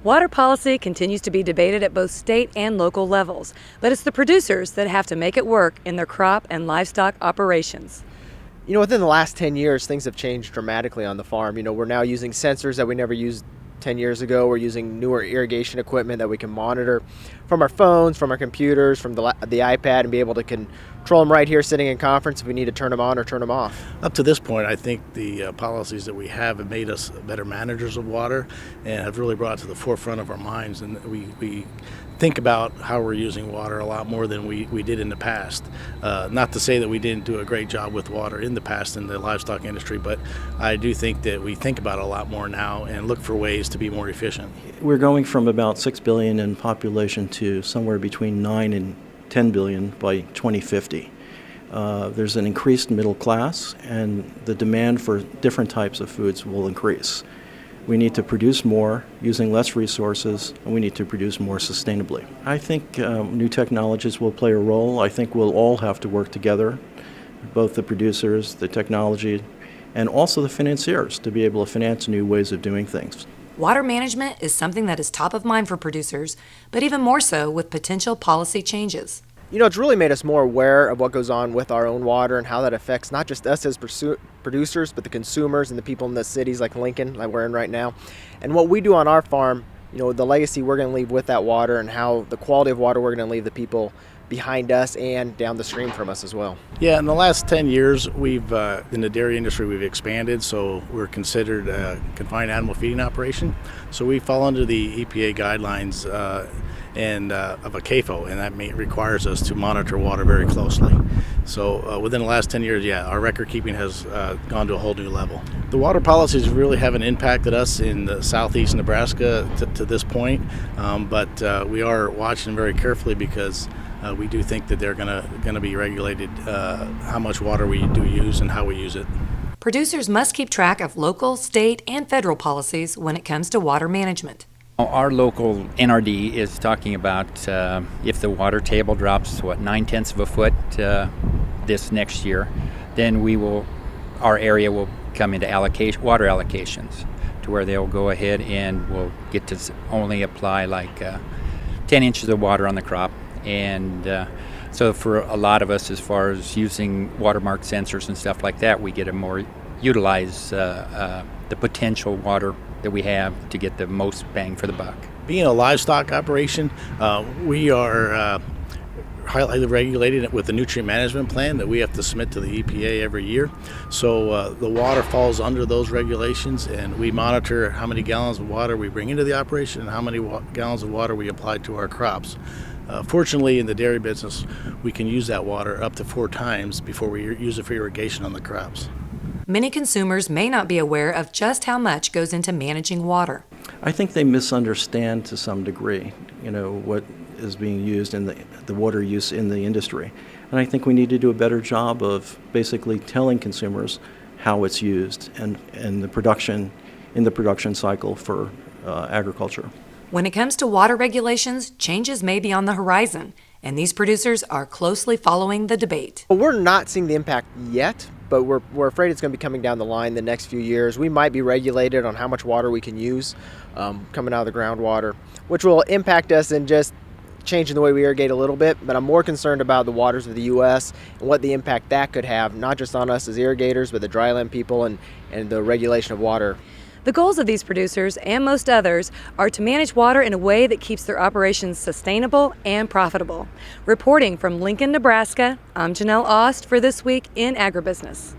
Water policy continues to be debated at both state and local levels, but it's the producers that have to make it work in their crop and livestock operations. Within the last 10 years, things have changed dramatically on the farm. We're now using sensors that we never used 10 years ago. We're using newer irrigation equipment that we can monitor from our phones, from our computers, from the iPad, and be able to control them right here sitting in conference if we need to turn them on or turn them off. Up to this point, I think the policies that we have made us better managers of water and have really brought it to the forefront of our minds. And we think about how we're using water a lot more than we did in the past. Not to say that we didn't do a great job with water in the past in the livestock industry, but I do think that we think about it a lot more now and look for ways to be more efficient. We're going from about 6 billion in population to somewhere between 9 and 10 billion by 2050. There's an increased middle class, and the demand for different types of foods will increase. We need to produce more using less resources, and we need to produce more sustainably. I think new technologies will play a role. I think we'll all have to work together, both the producers, the technology, and also the financiers, to be able to finance new ways of doing things. Water management is something that is top of mind for producers, but even more so with potential policy changes. It's really made us more aware of what goes on with our own water and how that affects not just us as producers, but the consumers and the people in the cities like Lincoln, like we're in right now. And what we do on our farm, the legacy we're going to leave with that water and how the quality of water we're going to leave the people behind us and down the stream from us as well. Yeah, in the last 10 years, we've in the dairy industry, we've expanded, so we're considered a confined animal feeding operation. So we fall under the EPA guidelines of a CAFO, and that requires us to monitor water very closely. So within the last 10 years, our record keeping has gone to a whole new level. The water policies really haven't impacted us in the southeast Nebraska to this point, but we are watching very carefully because we do think that they're going to be regulated how much water we do use and how we use it. Producers must keep track of local, state, and federal policies when it comes to water management. Our local NRD is talking about if the water table drops 9/10 of a foot this next year, then our area will come into water allocations, to where they'll go ahead and we'll get to only apply 10 inches of water on the crop. And so for a lot of us, as far as using watermark sensors and stuff like that, we get to more utilize the potential water that we have to get the most bang for the buck. Being a livestock operation, we are highly regulated with the nutrient management plan that we have to submit to the EPA every year. So the water falls under those regulations, and we monitor how many gallons of water we bring into the operation and how many gallons of water we apply to our crops. Fortunately, in the dairy business, we can use that water up to 4 times before we use it for irrigation on the crops. Many consumers may not be aware of just how much goes into managing water. I think they misunderstand to some degree, what is being used in the water use in the industry. And I think we need to do a better job of basically telling consumers how it's used and in the production cycle for agriculture. When it comes to water regulations, changes may be on the horizon, and these producers are closely following the debate. Well, we're not seeing the impact yet, but we're afraid it's going to be coming down the line the next few years. We might be regulated on how much water we can use coming out of the groundwater, which will impact us in just changing the way we irrigate a little bit. But I'm more concerned about the waters of the U.S. and what the impact that could have, not just on us as irrigators, but the dryland people and the regulation of water. The goals of these producers and most others are to manage water in a way that keeps their operations sustainable and profitable. Reporting from Lincoln, Nebraska, I'm Janelle Ost for This Week in Agribusiness.